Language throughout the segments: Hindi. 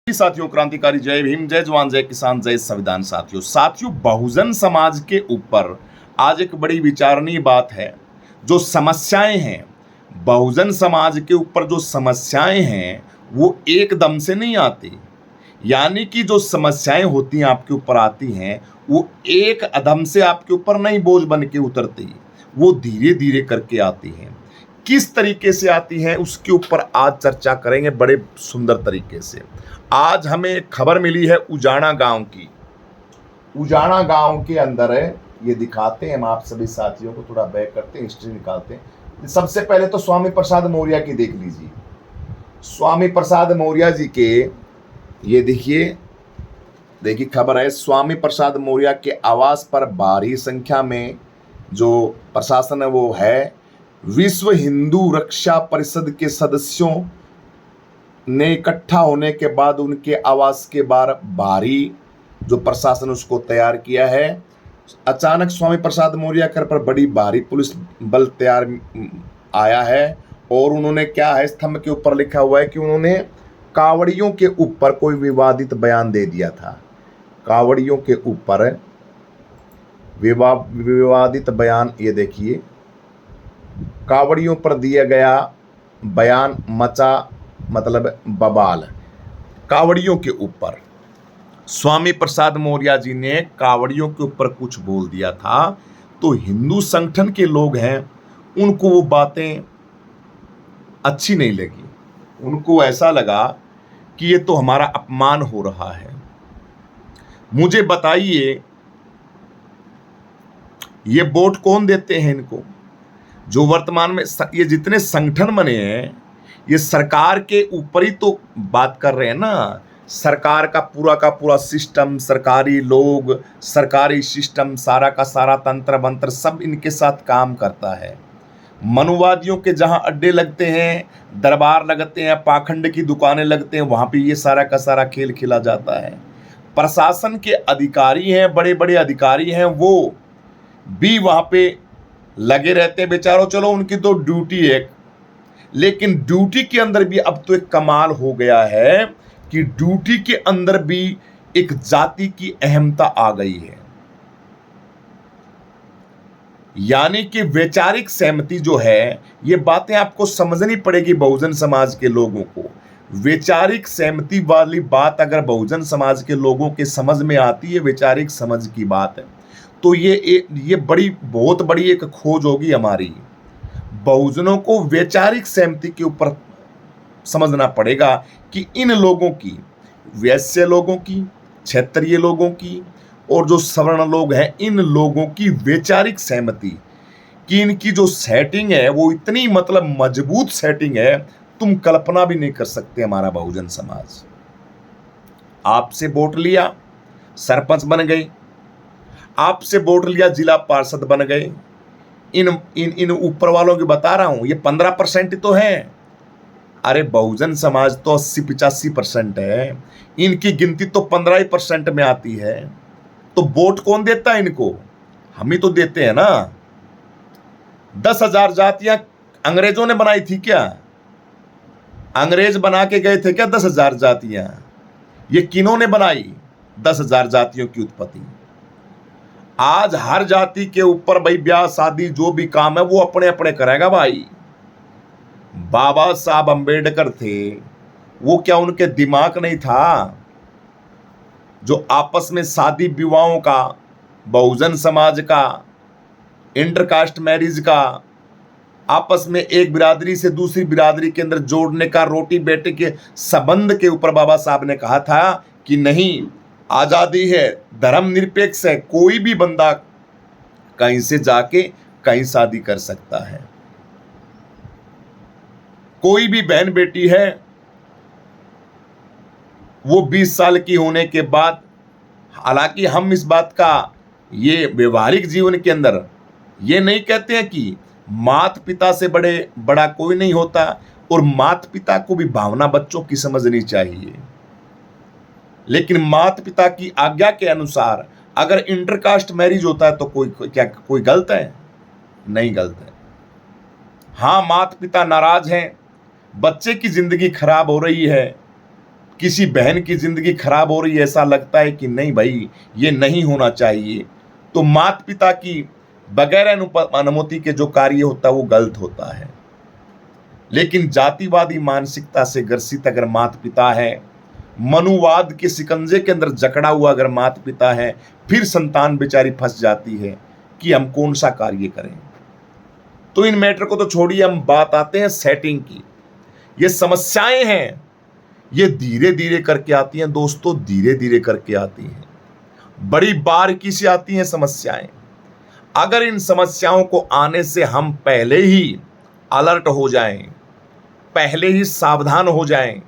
साथियों, क्रांतिकारी जय भीम, जय जवान, जय किसान, जय संविधान। साथियों, बहुजन समाज के ऊपर आज एक बड़ी विचारणीय बात है। जो समस्याएं हैं, बहुजन समाज के ऊपर जो समस्याएं हैं वो एकदम से नहीं आती। यानी कि जो समस्याएं होती हैं आपके ऊपर आती हैं, वो एक अदम से आपके ऊपर नहीं बोझ बन के उतरती, वो धीरे धीरे करके आती हैं। किस तरीके से आती हैं उसके ऊपर आज चर्चा करेंगे बड़े सुंदर तरीके से। आज हमें एक खबर मिली है उजाना गांव की। उजाना गांव के अंदर है, ये दिखाते हैं हम आप सभी साथियों को, थोड़ा बैक करते हैं, हिस्ट्री निकालते हैं। सबसे पहले तो स्वामी प्रसाद मौर्य की देख लीजिए। स्वामी प्रसाद मौर्य जी के ये देखिए खबर है। स्वामी प्रसाद मौर्य के आवास पर भारी संख्या में जो प्रशासन है वो है। विश्व हिंदू रक्षा परिषद के सदस्यों ने इकट्ठा होने के बाद उनके आवास के बाहर भारी जो प्रशासन उसको तैयार किया है। अचानक स्वामी प्रसाद मौर्य पर बड़ी भारी पुलिस बल तैयार आया है और उन्होंने क्या है, स्तंभ के ऊपर लिखा हुआ है कि उन्होंने कावड़ियों के ऊपर कोई विवादित बयान दे दिया था। कावड़ियों के ऊपर विवादित बयान, ये देखिए, कावड़ियों पर दिया गया बयान मचा मतलब बवाल। कावड़ियों के ऊपर स्वामी प्रसाद मौर्य जी ने कावड़ियों के ऊपर कुछ बोल दिया था, तो हिंदू संगठन के लोग हैं, उनको वो बातें अच्छी नहीं लगी। उनको ऐसा लगा कि ये तो हमारा अपमान हो रहा है। मुझे बताइए, ये वोट कौन देते हैं इनको? जो वर्तमान में ये जितने संगठन बने हैं, ये सरकार के ऊपर ही तो बात कर रहे हैं ना। सरकार का पूरा सिस्टम, सरकारी लोग, सरकारी सिस्टम, सारा का सारा तंत्र मंत्र सब इनके साथ काम करता है। मनुवादियों के जहां अड्डे लगते हैं, दरबार लगते हैं, पाखंड की दुकानें लगते हैं, वहां पे ये सारा का सारा खेल खेला जाता है। प्रशासन के अधिकारी हैं, बड़े बड़े अधिकारी हैं, वो भी वहां पे लगे रहते हैं बेचारों। चलो उनकी तो ड्यूटी है, लेकिन ड्यूटी के अंदर भी अब तो एक कमाल हो गया है कि ड्यूटी के अंदर भी एक जाति की अहमता आ गई है। यानी कि वैचारिक सहमति जो है, ये बातें आपको समझनी पड़ेगी बहुजन समाज के लोगों को। वैचारिक सहमति वाली बात अगर बहुजन समाज के लोगों के समझ में आती है, वैचारिक समझ की बात है, तो ये बहुत बड़ी एक खोज होगी हमारी। बहुजनों को वैचारिक सहमति के ऊपर समझना पड़ेगा कि इन लोगों की, वैश्य लोगों की, क्षेत्रीय लोगों की और जो सवर्ण लोग हैं, इन लोगों की वैचारिक सहमति कि इनकी जो सेटिंग है वो इतनी मतलब मजबूत सेटिंग है, तुम कल्पना भी नहीं कर सकते। हमारा बहुजन समाज आपसे वोट लिया, सरपंच बन गए, आपसे वोट लिया, जिला पार्षद बन गए। इन ऊपर वालों की बता रहा हूं, ये 15% तो है। अरे बहुजन समाज तो 80-85% है, इनकी गिनती तो 15% में आती है। तो वोट कौन देता है इनको? हम ही तो देते हैं ना। 10,000 जातियां अंग्रेजों ने बनाई थी क्या? अंग्रेज बना के गए थे क्या 10,000 जातियां? ये किन्होंने बनाई 10,000 जातियों की उत्पत्ति? आज हर जाति के ऊपर भाई ब्याह शादी जो भी काम है वो अपने अपने करेगा भाई। बाबा साहब अंबेडकर थे, वो क्या उनके दिमाग नहीं था जो आपस में शादी विवाहों का, बहुजन समाज का, इंटरकास्ट मैरिज का, आपस में एक बिरादरी से दूसरी बिरादरी के अंदर जोड़ने का, रोटी बेटे के संबंध के ऊपर बाबा साहब ने कहा था कि नहीं, आजादी है, धर्म निरपेक्ष है, कोई भी बंदा कहीं से जाके कहीं शादी कर सकता है। कोई भी बहन बेटी है, वो 20 साल की होने के बाद, हालांकि हम इस बात का ये व्यवहारिक जीवन के अंदर ये नहीं कहते हैं कि माता पिता से बड़ा कोई नहीं होता, और माता पिता को भी भावना बच्चों की समझनी चाहिए। लेकिन माता पिता की आज्ञा के अनुसार अगर इंटरकास्ट मैरिज होता है तो कोई गलत है? नहीं गलत है। हाँ, माता पिता नाराज हैं, बच्चे की जिंदगी खराब हो रही है, किसी बहन की जिंदगी खराब हो रही है, ऐसा लगता है कि नहीं भाई ये नहीं होना चाहिए, तो माता पिता की बगैर अनुमति के जो कार्य होता है वो गलत होता है। लेकिन जातिवादी मानसिकता से ग्रसित अगर माता पिता है, मनुवाद के शिकंजे के अंदर जकड़ा हुआ अगर माता पिता है, फिर संतान बेचारी फंस जाती है कि हम कौन सा कार्य करें। तो इन मैटर को तो छोड़िए, हम बात आते हैं सेटिंग की। ये समस्याएं हैं, ये धीरे धीरे करके आती हैं दोस्तों, धीरे धीरे करके आती हैं, बड़ी बारीकी से आती हैं समस्याएं। अगर इन समस्याओं को आने से हम पहले ही अलर्ट हो जाएं, पहले ही सावधान हो जाएं,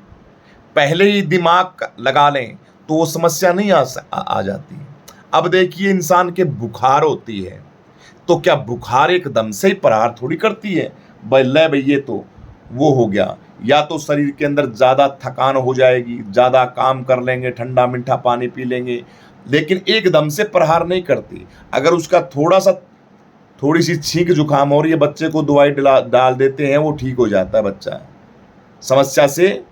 पहले ही दिमाग लगा लें, तो वो समस्या नहीं आ जाती। अब देखिए, इंसान के बुखार होती है, तो क्या बुखार एकदम से ही प्रहार थोड़ी करती है, भाई ये तो वो हो गया, या तो शरीर के अंदर ज़्यादा थकान हो जाएगी, ज़्यादा काम कर लेंगे, ठंडा मीठा पानी पी लेंगे, लेकिन एकदम से प्रहार नहीं करती। अगर उसका थोड़ी सी छींक जुकाम हो रही है, बच्चे को दवाई डाल देते हैं, वो ठीक हो जाता है, बच्चा समस्या से,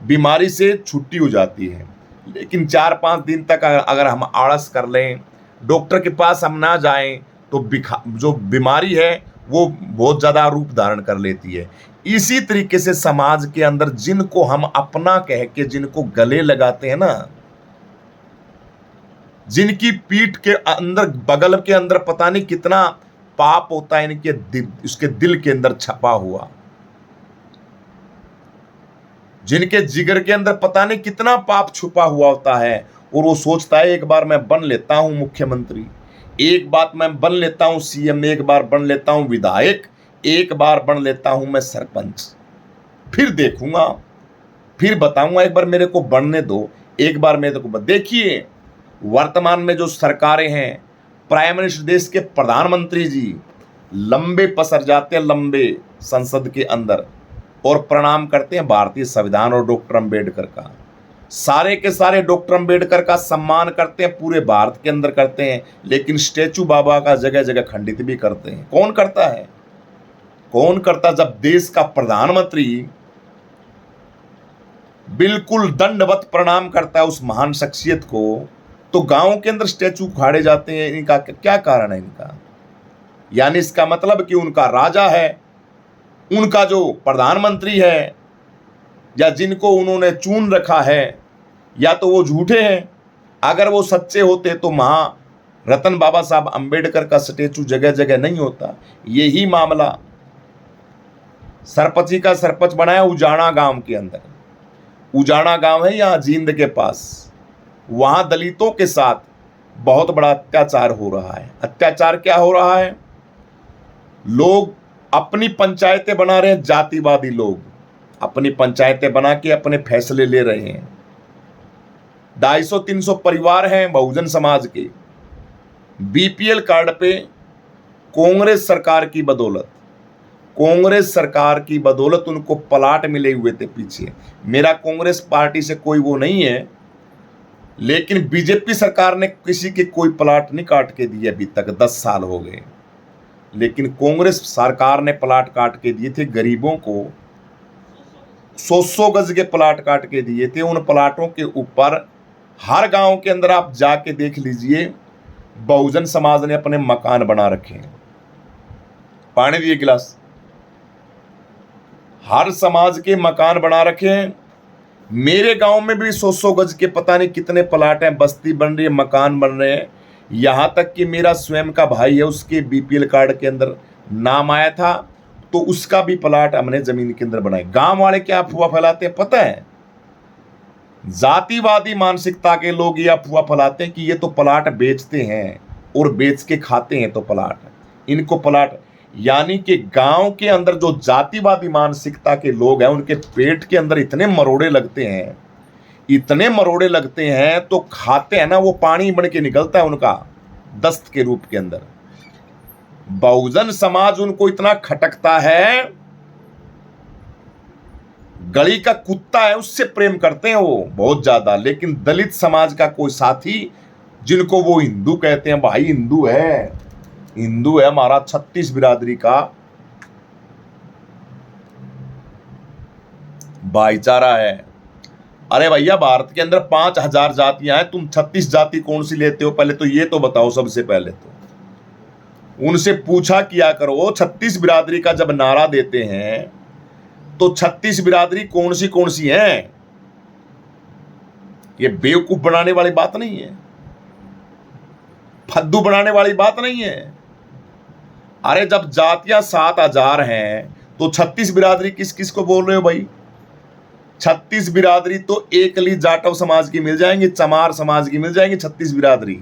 बीमारी से छुट्टी हो जाती है। लेकिन 4-5 दिन तक अगर हम आलस कर लें, डॉक्टर के पास हम ना जाएं, तो जो बीमारी है वो बहुत ज़्यादा रूप धारण कर लेती है। इसी तरीके से समाज के अंदर जिनको हम अपना कह के जिनको गले लगाते हैं ना, जिनकी पीठ के अंदर, बगल के अंदर पता नहीं कितना पाप होता है इनके उसके दिल के अंदर छपा हुआ, जिनके जिगर के अंदर पता नहीं कितना पाप छुपा हुआ होता है, और वो सोचता है एक बार मैं बन लेता हूं मुख्यमंत्री, एक बार मैं बन लेता हूं सीएम, एक बार बन लेता हूं विधायक, एक बार बन लेता हूं मैं सरपंच, फिर देखूंगा, फिर बताऊंगा, एक बार मेरे को बनने दो, एक बार मेरे को। देखिए वर्तमान में जो सरकारें हैं, प्राइम मिनिस्टर, देश के प्रधानमंत्री जी लंबे पसर जाते हैं, लंबे संसद के अंदर, और प्रणाम करते हैं भारतीय संविधान और डॉक्टर अंबेडकर का। सारे के सारे डॉक्टर अंबेडकर का सम्मान करते हैं, पूरे भारत के अंदर करते हैं, लेकिन स्टैचू बाबा का जगह जगह खंडित भी करते हैं। कौन करता है? कौन करता? जब देश का प्रधानमंत्री बिल्कुल दंडवत प्रणाम करता है उस महान शख्सियत को, तो गांव के अंदर स्टैचू उखाड़े जाते हैं। इनका क्या कारण है इनका? यानी इसका मतलब कि उनका राजा है, उनका जो प्रधानमंत्री है, या जिनको उन्होंने चुन रखा है, या तो वो झूठे हैं। अगर वो सच्चे होते तो रतन बाबा साहब अंबेडकर का स्टैचू जगह जगह नहीं होता। यही मामला सरपंची का सरपंच बनाया उजाना गांव के अंदर। उजाना गांव है यहाँ जींद के पास, वहां दलितों के साथ बहुत बड़ा अत्याचार हो रहा है। अत्याचार क्या हो रहा है? लोग अपनी पंचायतें बना रहे हैं, जातिवादी लोग अपनी पंचायतें बना के अपने फैसले ले रहे हैं। 250-300 परिवार हैं बहुजन समाज के, बीपीएल कार्ड पे कांग्रेस सरकार की बदौलत उनको प्लाट मिले हुए थे पीछे। मेरा कांग्रेस पार्टी से कोई वो नहीं है, लेकिन बीजेपी सरकार ने किसी के कोई प्लाट नहीं काट के दिए अभी तक, 10 साल हो गए। लेकिन कांग्रेस सरकार ने प्लाट काट के दिए थे गरीबों को, 100 गज के प्लाट काट के दिए थे। उन प्लाटों के ऊपर हर गांव के अंदर आप जाके देख लीजिए, बहुजन समाज ने अपने मकान बना रखे हैं। पानी दिए गिलास। हर समाज के मकान बना रखे हैं। मेरे गांव में भी 100 गज के पता नहीं कितने प्लाट हैं, बस्ती बन रही है, मकान बन रहे हैं। यहां तक कि मेरा स्वयं का भाई है, उसके बीपीएल कार्ड के अंदर नाम आया था, तो उसका भी प्लाट हमने जमीन के अंदर बनाए। गांव वाले क्या अफवाह फैलाते हैं पता है? जातिवादी मानसिकता के लोग ये अफवाह फैलाते हैं कि ये तो प्लाट बेचते हैं और बेच के खाते हैं, तो प्लाट इनको प्लाट, यानी कि गांव के अंदर जो जातिवादी मानसिकता के लोग हैं उनके पेट के अंदर इतने मरोड़े लगते हैं, इतने मरोड़े लगते हैं, तो खाते हैं ना, वो पानी बन के निकलता है उनका दस्त के रूप के अंदर। बहुजन समाज उनको इतना खटकता है, गली का कुत्ता है उससे प्रेम करते हैं वो बहुत ज्यादा। लेकिन दलित समाज का कोई साथी, जिनको वो हिंदू कहते हैं, भाई हिंदू है हमारा 36 बिरादरी का भाईचारा है, अरे भैया, भारत के अंदर 5,000 जातियां हैं, तुम 36 जाति कौन सी लेते हो? पहले तो ये तो बताओ। सबसे पहले तो उनसे पूछा किया करो, 36 बिरादरी का जब नारा देते हैं तो 36 बिरादरी कौन सी है? ये बेवकूफ बनाने वाली बात नहीं है, फद्दू बनाने वाली बात नहीं है। अरे जब जातियां 7,000 हैं तो 36 बिरादरी किस किस को बोल रहे हो भाई? 36 बिरादरी तो एकली जाटव समाज की मिल जाएंगी, चमार समाज की मिल जाएंगी 36 बिरादरी।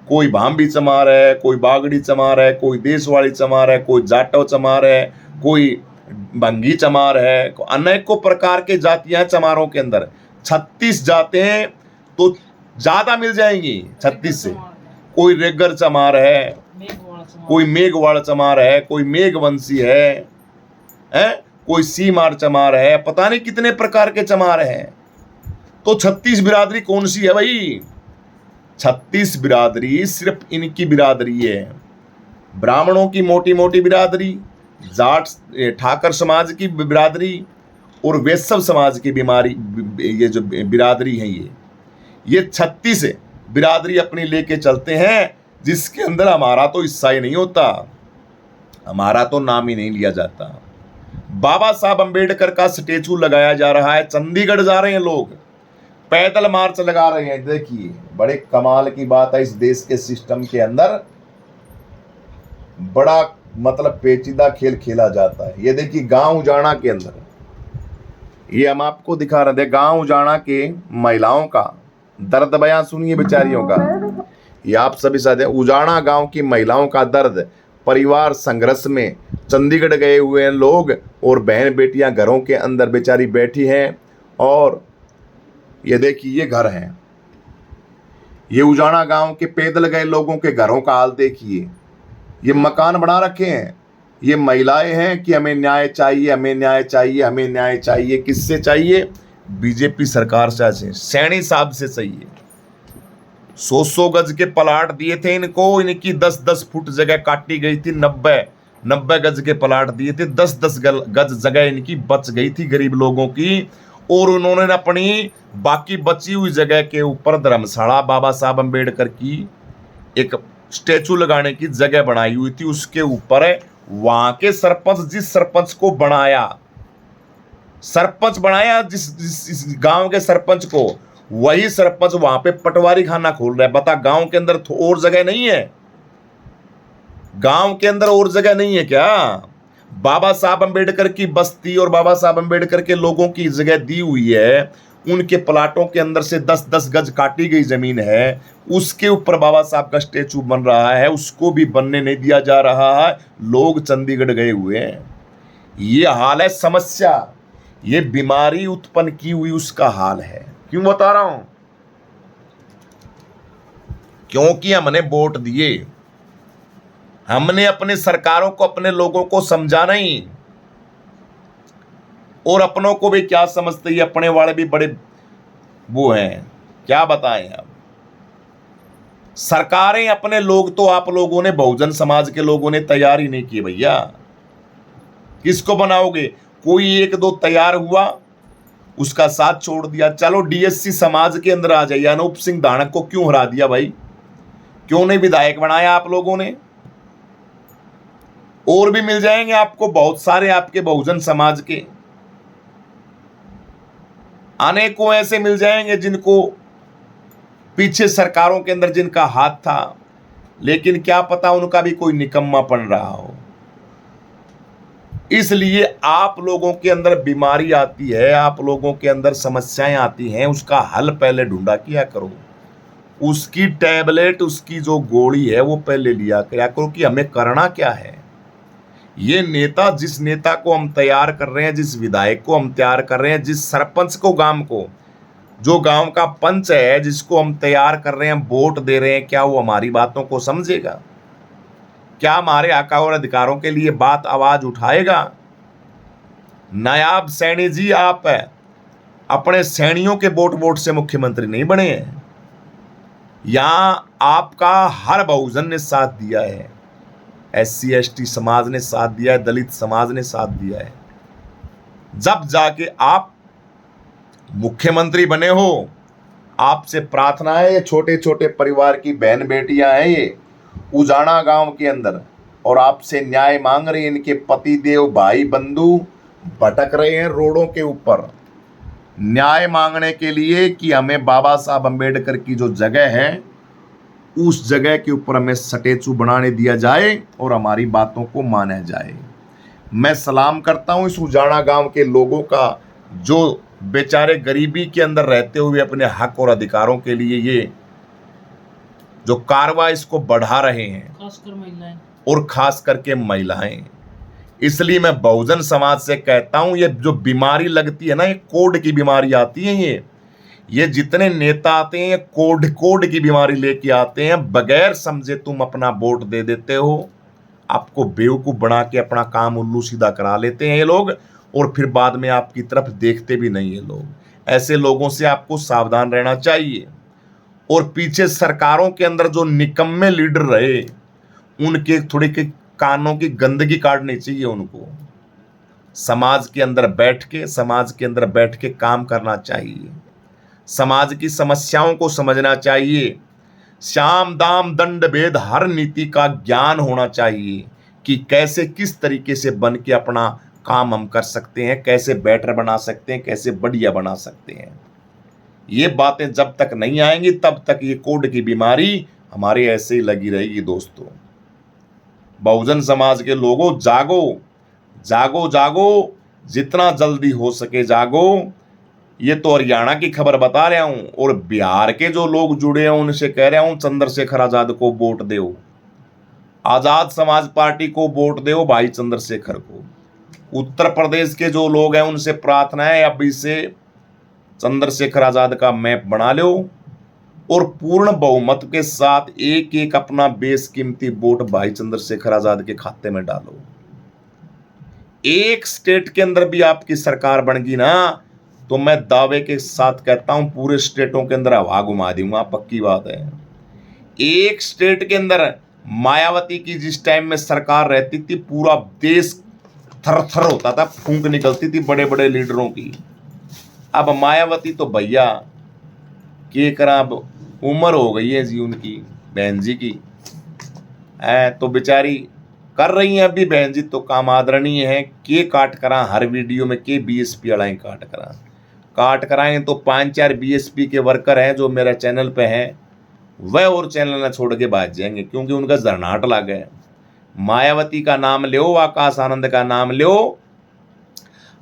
कोई भांबी चमार है, कोई बागड़ी चमार है, कोई देशवाड़ी चमार है, कोई जाटव चमार है, कोई बंगी चमार है, अनेकों प्रकार के जातियां हैं चमारों के अंदर। 36 जातें तो ज्यादा मिल जाएंगी 36 से। कोई रेगर चमार है, कोई मेघवाड़ चमार है, कोई मेघवंशी है, कोई सीमार चमार है, पता नहीं कितने प्रकार के चमार हैं। तो 36 बिरादरी कौन सी है भाई? 36 बिरादरी सिर्फ इनकी बिरादरी है। ब्राह्मणों की मोटी मोटी बिरादरी, जाट ठाकर समाज की बिरादरी और वैश्य समाज की ये जो बिरादरी है, ये 36 बिरादरी अपनी लेके चलते हैं, जिसके अंदर हमारा तो हिस्सा ही नहीं होता, हमारा तो नाम ही नहीं लिया जाता। बाबा साहब अंबेडकर का स्टेचू लगाया जा रहा है, चंडीगढ़ जा रहे हैं लोग, पैदल मार्च लगा रहे हैं। देखिए, बड़े कमाल की बात है, इस देश के सिस्टम के अंदर बड़ा मतलब पेचीदा खेल खेला जाता है। ये देखिए, गांव उजाना के अंदर, ये हम आपको दिखा रहे थे, गांव उजाना के महिलाओं का दर्द बयां सुनिए बेचारियों का। ये आप सभी साथ हैं, उजाना गांव की महिलाओं का दर्द, परिवार संघर्ष में चंडीगढ़ गए हुए हैं लोग, और बहन बेटियां घरों के अंदर बेचारी बैठी हैं। और ये देखिए, ये घर हैं, ये उजाना गांव के पैदल गए लोगों के घरों का हाल देखिए। ये मकान बना रखे हैं, ये महिलाएं हैं कि हमें न्याय चाहिए, हमें न्याय चाहिए, हमें न्याय चाहिए। किससे चाहिए? बीजेपी सरकार से, सैनी साहब से चाहिए। 100 गज के प्लाट दिए थे इनको, इनकी 10-10 फुट जगह काटी गई थी, 90 गज के प्लाट दिए थे, 10-10 गज जगह इनकी बच गई थी गरीब लोगों की। और उन्होंने अपनी बाकी बची हुई जगह के ऊपर धर्मशाला बाबा साहब अंबेडकर की एक स्टैचू लगाने की जगह बनाई हुई थी। उसके ऊपर वहां के सरपंच, जिस सरपंच को सरपंच बनाया जिस गांव के सरपंच को, वही सरपंच वहां पे पटवारी खाना खोल रहा है। बता, गांव के अंदर और जगह नहीं है? गांव के अंदर और जगह नहीं है क्या? बाबा साहब अंबेडकर की बस्ती और बाबा साहब अंबेडकर के लोगों की जगह दी हुई है, उनके प्लाटों के अंदर से 10-10 गज काटी गई जमीन है, उसके ऊपर बाबा साहब का स्टेचू बन रहा है, उसको भी बनने नहीं दिया जा रहा है। लोग चंडीगढ़ गए हुए हैं। ये हाल है समस्या, ये बीमारी उत्पन्न की हुई उसका हाल है। क्यों बता रहा हूं? क्योंकि हमने वोट दिए, हमने अपने सरकारों को, अपने लोगों को समझा नहीं। और अपनों को भी क्या समझते हैं, अपने वाले भी बड़े वो हैं, क्या बताएं अब। सरकारें, अपने लोग तो आप लोगों ने, बहुजन समाज के लोगों ने तैयार ही नहीं किए भैया। किसको बनाओगे? कोई 1-2 तैयार हुआ, उसका साथ छोड़ दिया। चलो डीएससी समाज के अंदर आ जाइए, अनूप सिंह धानक को क्यों हरा दिया भाई? क्यों नहीं विधायक बनाया आप लोगों ने? और भी मिल जाएंगे आपको बहुत सारे, आपके बहुजन समाज के अनेकों ऐसे मिल जाएंगे जिनको पीछे सरकारों के अंदर जिनका हाथ था, लेकिन क्या पता उनका भी कोई निकम्मा पड़ रहा हो। इसलिए आप लोगों के अंदर बीमारी आती है, आप लोगों के अंदर समस्याएं आती हैं, उसका हल पहले ढूंढा किया करो। उसकी टैबलेट, उसकी जो गोली है वो पहले लिया करो कि हमें करना क्या है। ये नेता, जिस नेता को हम तैयार कर रहे हैं, जिस विधायक को हम तैयार कर रहे हैं, जिस सरपंच को, गांव को, जो गांव का पंच है, जिसको हम तैयार कर रहे हैं, वोट दे रहे हैं, क्या वो हमारी बातों को समझेगा? क्या हमारे हक और अधिकारों के लिए बात आवाज उठाएगा? नायाब सैनी जी, आप अपने सैनियों के वोट से मुख्यमंत्री नहीं बने हैं। यहां आपका हर बहुजन ने साथ दिया है, SC ST समाज ने साथ दिया है, दलित समाज ने साथ दिया है। जब जाके आप मुख्यमंत्री बने हो, आपसे प्रार्थना है, ये छोटे छोटे परिवार की बहन बेटियां हैं ये उजाना गांव के अंदर, और आपसे न्याय मांग रहे हैं। इनके पति देव भाई बंधु भटक रहे हैं रोडों के ऊपर न्याय मांगने के लिए कि हमें बाबा साहब अम्बेडकर की जो जगह है उस जगह के ऊपर हमें स्टैचू बनाने दिया जाए और हमारी बातों को माना जाए। मैं सलाम करता हूं इस उजाना गांव के लोगों का, जो बेचारे गरीबी के अंदर रहते हुए अपने हक और अधिकारों के लिए ये जो कार्रवाई इसको बढ़ा रहे हैं, खासकर महिलाएं, और खास करके महिलाएं। इसलिए मैं बहुजन समाज से कहता हूं, ये जो बीमारी लगती है ना, ये कोड की बीमारी आती है। ये जितने नेता आते हैं कोड की बीमारी लेके आते हैं। बगैर समझे तुम अपना वोट दे देते हो, आपको बेवकूफ बना के अपना काम उल्लू सीधा करा लेते हैं ये लोग, और फिर बाद में आपकी तरफ देखते भी नहीं है लोग। ऐसे लोगों से आपको सावधान रहना चाहिए। और पीछे सरकारों के अंदर जो निकम्मे लीडर रहे, उनके थोड़ी के कानों की गंदगी काटनी चाहिए उनको। समाज के अंदर बैठ के काम करना चाहिए, समाज की समस्याओं को समझना चाहिए। श्याम दाम दंड भेद हर नीति का ज्ञान होना चाहिए कि कैसे किस तरीके से बन के अपना काम हम कर सकते हैं, कैसे बेटर बना सकते हैं, कैसे बढ़िया बना सकते हैं। ये बातें जब तक नहीं आएंगी तब तक ये कोड की बीमारी हमारे ऐसे ही लगी रहेगी। दोस्तों, बहुजन समाज के लोगों, जागो जागो जागो, जितना जल्दी हो सके जागो। ये तो हरियाणा की खबर बता रहा हूं, और बिहार के जो लोग जुड़े हैं उनसे कह रहा हूं, चंद्रशेखर आजाद को वोट दो, आजाद समाज पार्टी को वोट दो भाई चंद्रशेखर को। उत्तर प्रदेश के जो लोग हैं उनसे प्रार्थना है, अभी से चंद्रशेखर आजाद का मैप बना लो और पूर्ण बहुमत के साथ एक एक अपना बेशकीमती वोट भाई चंद्रशेखर आजाद के खाते में डालो। एक स्टेट के अंदर भी आपकी सरकार बन गई ना, तो मैं दावे के साथ कहता हूं पूरे स्टेटों के अंदर हवा घुमा दूंगा, पक्की बात है। एक स्टेट के अंदर मायावती की जिस टाइम में सरकार रहती थी, पूरा देश थर थर होता था, फूंक निकलती थी बड़े बड़े लीडरों की। अब मायावती तो भैया के करा, अब उम्र हो गई है जी उनकी, बहन जी की है, तो बेचारी कर रही हैं अभी बहन जी तो काम आदरणीय है। के काट करा हर वीडियो में, के बीएसपी वाला काट कराएं तो 5-4 बीएसपी के वर्कर हैं जो मेरे चैनल पे हैं, वह और चैनल ना छोड़ के भाग जाएंगे, क्योंकि उनका जरनाट लग गया। मायावती का नाम लो, आकाश आनंद का नाम लो,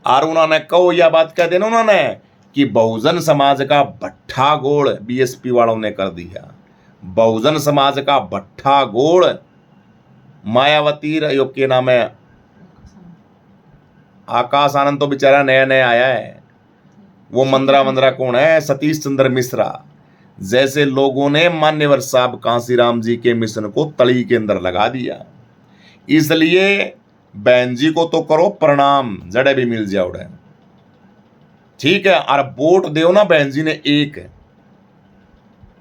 और उन्होंने कहो यह बात कह देना उन्होंने कि बहुजन समाज का भट्ठा गोड़ बीएसपी वालों ने कर दिया। बहुजन समाज का भट्ठा गोड़ मायावती रहो के नाम है, आकाश आनंद तो बेचारा नया नया आया है, वो मंदरा कौन है, सतीश चंद्र मिश्रा जैसे लोगों ने मान्यवर साहब कांसीराम जी के मिशन को तली के अंदर लगा दिया। इसलिए बहन जी को तो करो प्रणाम, जड़े भी मिल जाओ, ठीक है। और वोट दो ना बहन जी ने एक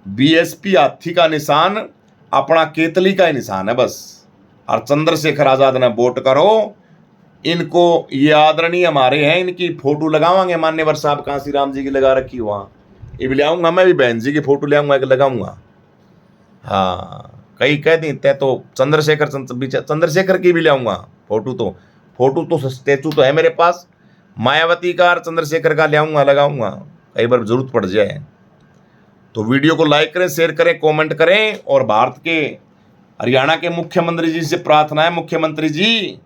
बीएसपी हाथी का निशान अपना केतली का ही निशान है बस, और चंद्रशेखर आजाद ने वोट करो इनको। ये आदरणीय हमारे हैं, इनकी फोटो लगावांगे, मान्यवर साहब कांसीराम जी की लगा रखी वहां, ये भी ले आऊंगा, मैं भी बहन जी की फोटो ले आऊंगा, लगाऊंगा। हाँ, कई कह दी तय तो चंद्रशेखर की भी ले आऊंगा फोटो तो स्टैचू तो है मेरे पास, मायावती का और चंद्रशेखर का ले आऊंगा, लगाऊंगा, कई बार जरूरत पड़ जाए। तो वीडियो को लाइक करें, शेयर करें, कमेंट करें। और भारत के हरियाणा के मुख्यमंत्री जी से प्रार्थना है, मुख्यमंत्री जी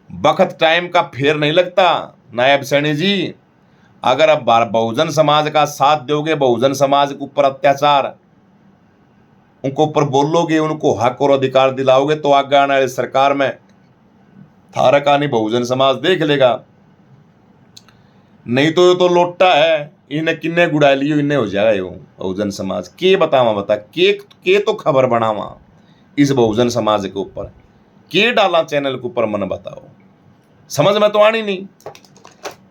वक्त टाइम का फेर नहीं लगता, नायब सैनी जी अगर अब बहुजन समाज का साथ दोगे, बहुजन समाज के ऊपर अत्याचार उनको ऊपर बोलोगे, उनको हक और अधिकार दिलाओगे, तो आगे आने वाली सरकार में थारा कहानी बहुजन समाज देख लेगा। नहीं तो ये तो लोटा है, इन्हें किन्ने गुड़ा लियो, इन्हें हो जाएगा यो बहुजन समाज के बता के तो खबर बनावा इस बहुजन समाज के ऊपर, के डाला चैनल के ऊपर, मन बताओ, समझ में तो आनी नहीं।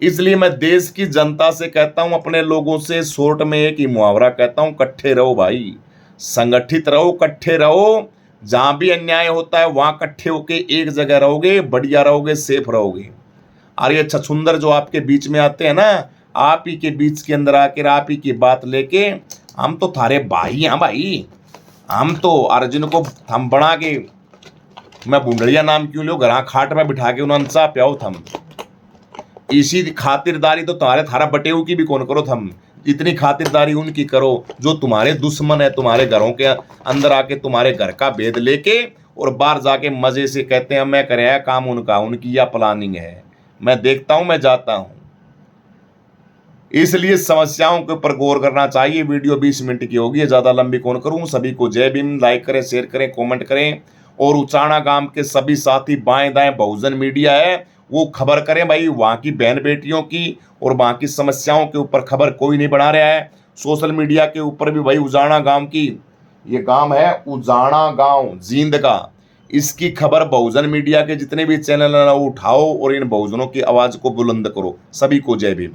इसलिए मैं देश की जनता से कहता हूं, अपने लोगों से शॉर्ट में एक ही मुहावरा कहता हूं, इकट्ठे रहो भाई, संगठित रहो, इकट्ठे रहो। जहां भी अन्याय होता है वहां इकट्ठे होके एक जगह रहोगे, बढ़िया रहोगे, सेफ रहोगे। और ये छछुंदर जो आपके बीच में आते हैं ना, आप ही के बीच के अंदर आकर आप ही की बात लेके, हम तो थारे भाई हैं भाई। हम तो अर्जुन को थम बना के, मैं बुंडड़िया नाम क्यों लो, घरा खाट में बिठा के उन्होंने चा प्याओ थम। इसी खातिरदारी तो तुम्हारे थारा बटेऊ की भी कौन करो थम, इतनी खातिरदारी उनकी करो जो तुम्हारे दुश्मन है, तुम्हारे घरों के अंदर आके तुम्हारे घर का भेद लेके और बाहर जाके मजे से कहते हैं मैं करे काम उनका, उनकी यह प्लानिंग है। मैं देखता हूं, मैं जाता हूं। इसलिए समस्याओं के ऊपर गौर करना चाहिए। वीडियो 20 मिनट की होगी, ज्यादा लंबी कौन करूं। सभी को जय भीम। लाइक करें, शेयर करें, कमेंट करें। और उचाना गांव के सभी साथी बाएं दाएं बहुजन मीडिया है वो खबर करें भाई, वहां की बहन बेटियों की और वहां की समस्याओं के ऊपर खबर कोई नहीं बना रहा है। सोशल मीडिया के ऊपर भी भाई उजाना गांव की, ये गांव है उजाना गांव जींद का, इसकी खबर बहुजन मीडिया के जितने भी चैनल है ना उठाओ और इन बहुजनों की आवाज को बुलंद करो। सभी को जय भीम।